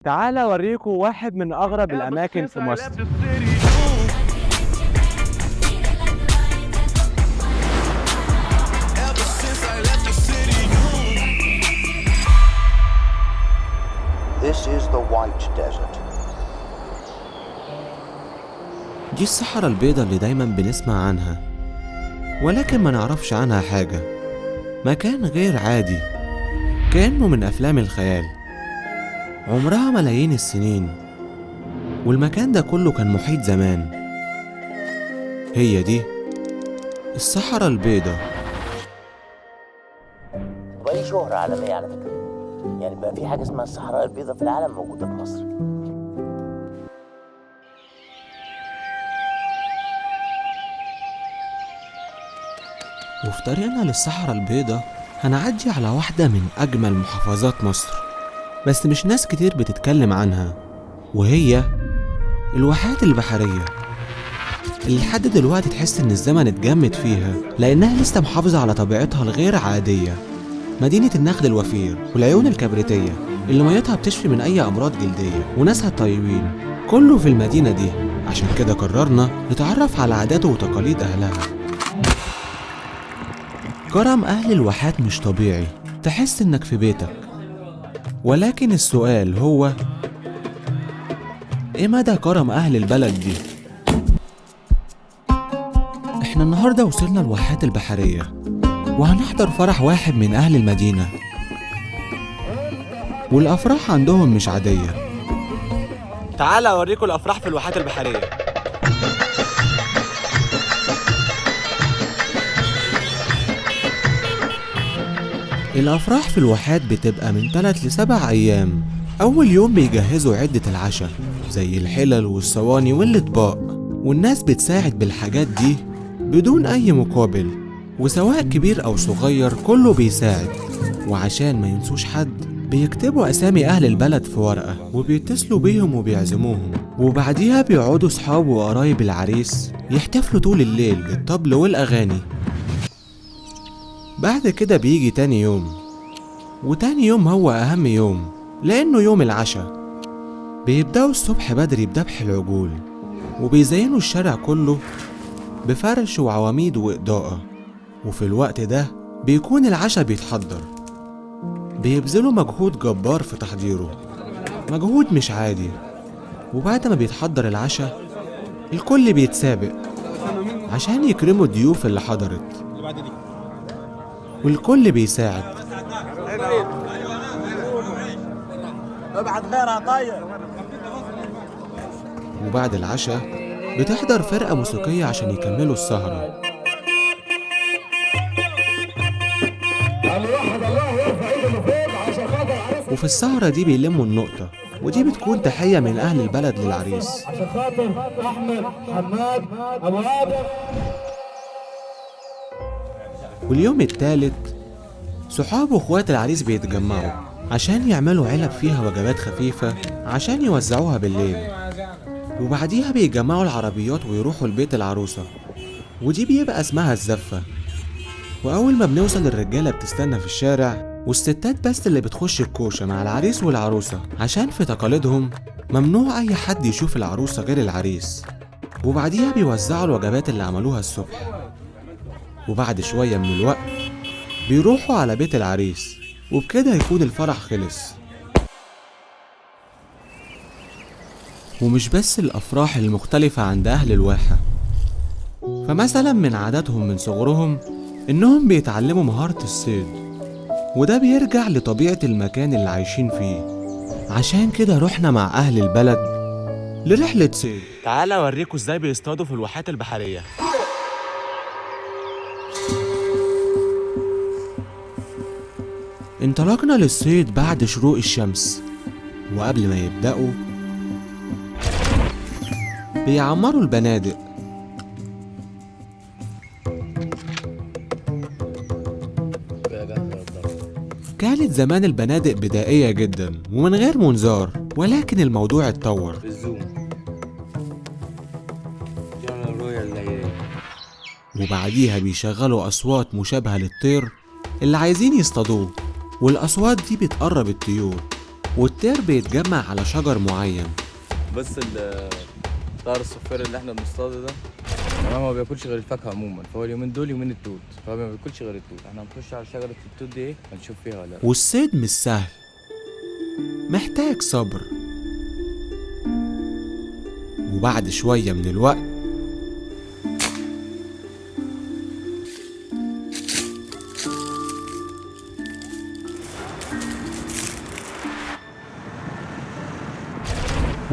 تعال اوريكم واحد من اغرب الاماكن في مصر. This is the White Desert. دي الصحراء البيضاء اللي دايما بنسمع عنها، ولكن ما نعرفش عنها حاجة. مكان غير عادي، كأنه من أفلام الخيال. عمرها ملايين السنين، والمكان ده كله كان محيط زمان. هي دي الصحراء البيضاء. ودي شهرة عالمية على فكرة، يعني بقى في حاجة اسمها الصحراء البيضاء في العالم موجودة في مصر. وفي طريقنا للصحراء البيضاء هنعدي على واحدة من أجمل محافظات مصر، بس مش ناس كتير بتتكلم عنها، وهي الواحات البحرية اللي لحد دلوقتي تحس إن الزمن اتجمد فيها، لأنها لسه محافظة على طبيعتها الغير عادية. مدينة النخل الوفير والعيون الكبريتية اللي ميتها بتشفي من أي أمراض جلدية، وناسها طيبين، كله في المدينة دي. عشان كده قررنا نتعرف على عادات وتقاليد أهلها. كرم أهل الواحات مش طبيعي، تحس إنك في بيتك. ولكن السؤال هو إيه مدى كرم أهل البلد دي؟ إحنا النهاردة وصلنا الواحات البحرية، وهنحضر فرح واحد من أهل المدينة، والأفراح عندهم مش عادية. تعال اوريكم الافراح في الواحات البحريه. الأفراح في الواحات بتبقى من 3 ل7 أيام. أول يوم بيجهزوا عدة العشاء زي الحلل والصواني والأطباق، والناس بتساعد بالحاجات دي بدون أي مقابل، وسواء كبير أو صغير كله بيساعد. وعشان ما ينسوش حد بيكتبوا أسامي أهل البلد في ورقة وبيتصلوا بيهم وبيعزموهم، وبعديها بيقعدوا صحاب وقرايب العريس يحتفلوا طول الليل بالطبل والأغاني. بعد كده بيجي تاني يوم، وتاني يوم هو أهم يوم لأنه يوم العشاء. بيبدأوا الصبح بدري بذبح العجول، وبيزينوا الشارع كله بفرش وعواميد وإضاءة. وفي الوقت ده بيكون العشاء بيتحضر. بيبذلوا مجهود جبار في تحضيره، مجهود مش عادي. وبعد ما بيتحضر العشاء الكل بيتسابق عشان يكرموا الضيوف اللي حضرت، والكل بيساعد. ابعد غيرها طاير. وبعد العشاء بتحضر فرقة موسيقية عشان يكملوا السهرة. وفي السهرة دي بيلموا النقطة، ودي بتكون تحية من أهل البلد للعريس. عشان خاطر احمد حماد ابو عابر. واليوم التالت صحاب واخوات العريس بيتجمعوا عشان يعملوا علب فيها وجبات خفيفة عشان يوزعوها بالليل. وبعديها بيجمعوا العربيات ويروحوا لبيت العروسة، ودي بيبقى اسمها الزفة. وأول ما بنوصل الرجالة بتستنى في الشارع، والستات بس اللي بتخش الكوشة مع العريس والعروسة، عشان في تقاليدهم ممنوع أي حد يشوف العروسة غير العريس. وبعديها بيوزعوا الوجبات اللي عملوها الصبح. وبعد شوية من الوقت بيروحوا على بيت العريس، وبكده يكون الفرح خلص. ومش بس الأفراح المختلفة عند أهل الواحة، فمثلا من عاداتهم من صغرهم إنهم بيتعلموا مهارة الصيد، وده بيرجع لطبيعة المكان اللي عايشين فيه. عشان كده رحنا مع أهل البلد لرحلة صيد. تعال اوريكم ازاي بيصطادوا في الواحات البحريه. انطلقنا للصيد بعد شروق الشمس، وقبل ما يبدأوا بيعمروا البنادق. كانت زمان البنادق بدائية جدا ومن غير منظار، ولكن الموضوع اتطور. وبعديها بيشغلوا أصوات مشابهة للطير اللي عايزين يصطادوه، والأصوات دي بتقرب الطيور والطير بيتجمع على شجر معين. بس الطائر الصفير اللي احنا بنصطاده ده تمام ما بياكلش غير الفاكهه عموما، فهو اليومين دول يومين التوت، فهو ما بياكلش غير التوت. احنا هنخش على شجره التوت دي ايه هنشوف فيها ولا لا. والصيد مش سهل، محتاج صبر. وبعد شوية من الوقت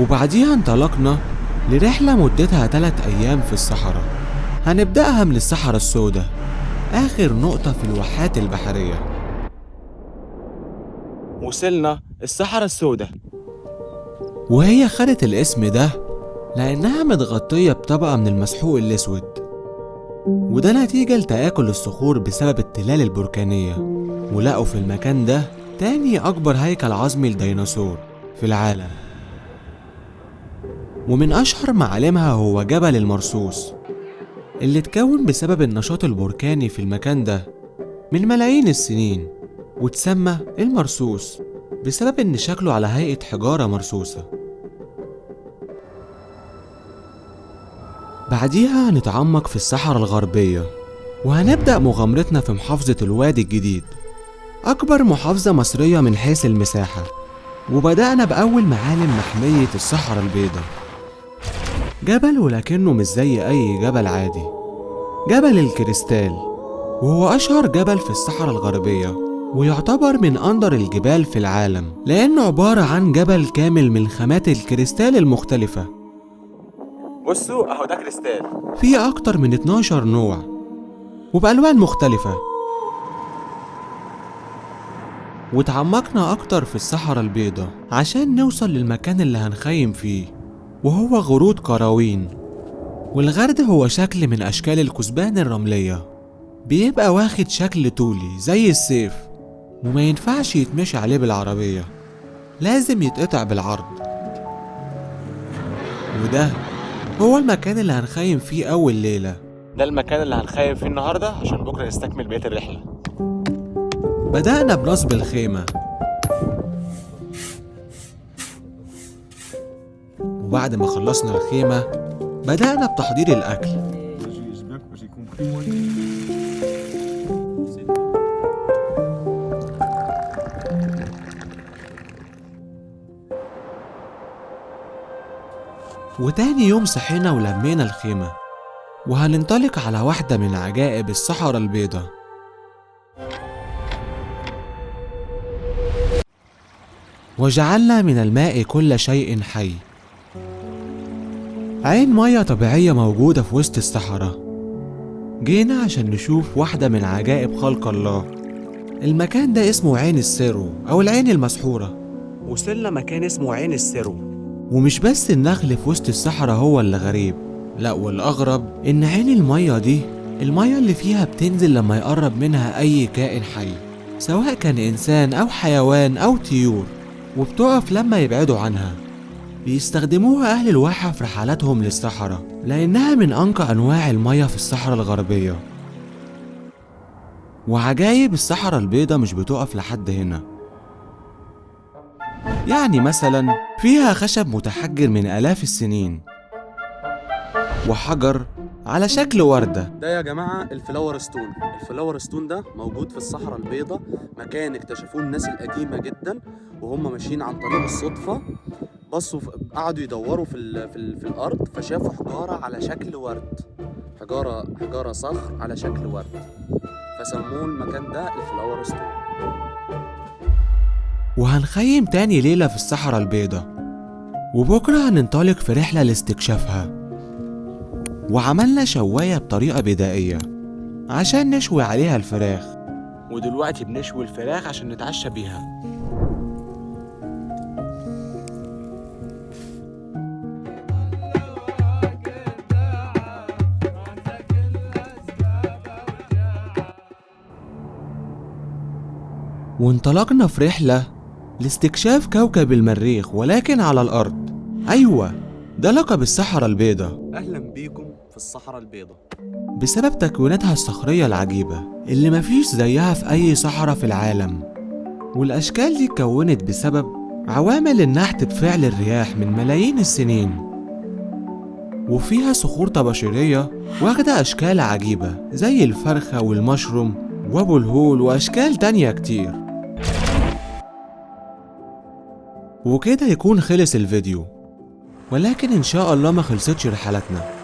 وبعديها انطلقنا لرحلة مدتها 3 أيام في الصحراء. هنبدأها من الصحراء السوداء، آخر نقطة في الواحات البحرية. وصلنا الصحراء السوداء، وهي خدت الاسم ده لأنها متغطية بطبقة من المسحوق الأسود، وده نتيجة لتآكل الصخور بسبب التلال البركانية. ولقوا في المكان ده تاني أكبر هيكل عظمي لديناصور في العالم، ومن أشهر معالمها هو جبل المرصوص اللي اتكون بسبب النشاط البركاني في المكان ده من ملايين السنين، وتسمى المرصوص بسبب إن شكله على هيئة حجارة مرصوصة. بعديها هنتعمق في الصحراء الغربية، وهنبدأ مغامرتنا في محافظة الوادي الجديد، أكبر محافظة مصرية من حيث المساحة. وبدأنا بأول معالم محمية الصحراء البيضاء، جبل ولكنه مش زي أي جبل عادي، جبل الكريستال، وهو أشهر جبل في الصحراء الغربية، ويعتبر من أندر الجبال في العالم لأنه عبارة عن جبل كامل من خامات الكريستال المختلفة. بصوا اهو ده كريستال، فيه أكتر من 12 نوع وبألوان مختلفة. وتعمقنا أكتر في الصحراء البيضاء عشان نوصل للمكان اللي هنخيم فيه، وهو غروض قراوين. والغرد هو شكل من أشكال الكثبان الرملية، بيبقى واخد شكل طولي زي السيف، وما ينفعش يتمشي عليه بالعربية، لازم يتقطع بالعرض. وده هو المكان اللي هنخيم فيه أول ليلة. ده المكان اللي هنخيم فيه النهارده عشان بكره نستكمل بقيه الرحله. بدأنا بنصب الخيمة، وبعد ما خلصنا الخيمة بدأنا بتحضير الأكل. وتاني يوم صحينا ولمينا الخيمة، وهننطلق على واحدة من عجائب الصحراء البيضاء. وجعلنا من الماء كل شيء حي، عين مية طبيعية موجودة في وسط الصحراء. جينا عشان نشوف واحدة من عجائب خلق الله. المكان ده اسمه عين السرو أو العين المسحورة. وصلنا مكان اسمه عين السرو، ومش بس النخل في وسط الصحراء هو اللي غريب، لا والأغرب إن عين المية دي المية اللي فيها بتنزل لما يقرب منها أي كائن حي، سواء كان إنسان أو حيوان أو طيور، وبتقف لما يبعدوا عنها. بيستخدموها أهل الواحة في رحلاتهم للصحراء لأنها من أنقى أنواع المية في الصحراء الغربية. وعجايب الصحراء البيضاء مش بتقف لحد هنا، يعني مثلا فيها خشب متحجر من آلاف السنين، وحجر على شكل وردة. ده يا جماعة الفلاور ستون. الفلاور ستون ده موجود في الصحراء البيضاء، مكان اكتشفوه الناس القديمة جدا وهم ماشيين عن طريق الصدفة، بصوا قعدوا يدوروا في الأرض فشافوا حجارة على شكل ورد، حجارة صخر على شكل ورد، فسموه المكان ده الفلاور ستون. وهنخيم تاني ليلة في الصحراء البيضاء، وبكرة هننطلق في رحلة لاستكشافها. وعملنا شواية بطريقة بدائية عشان نشوي عليها الفراخ، ودلوقتي بنشوي الفراخ عشان نتعشى بيها. وانطلقنا في رحلة لاستكشاف كوكب المريخ ولكن على الأرض. أيوة، ده لقب الصحراء البيضاء. أهلا بيكم في الصحراء البيضاء. بسبب تكويناتها الصخرية العجيبة اللي مفيش زيها في أي صحراء في العالم، والأشكال دي اتكونت بسبب عوامل النحت بفعل الرياح من ملايين السنين، وفيها صخور طباشيرية واخدة أشكال عجيبة زي الفرخة والمشروم وابو الهول وأشكال تانية كتير. وكده يكون خلص الفيديو، ولكن إن شاء الله ما خلصتش رحلتنا.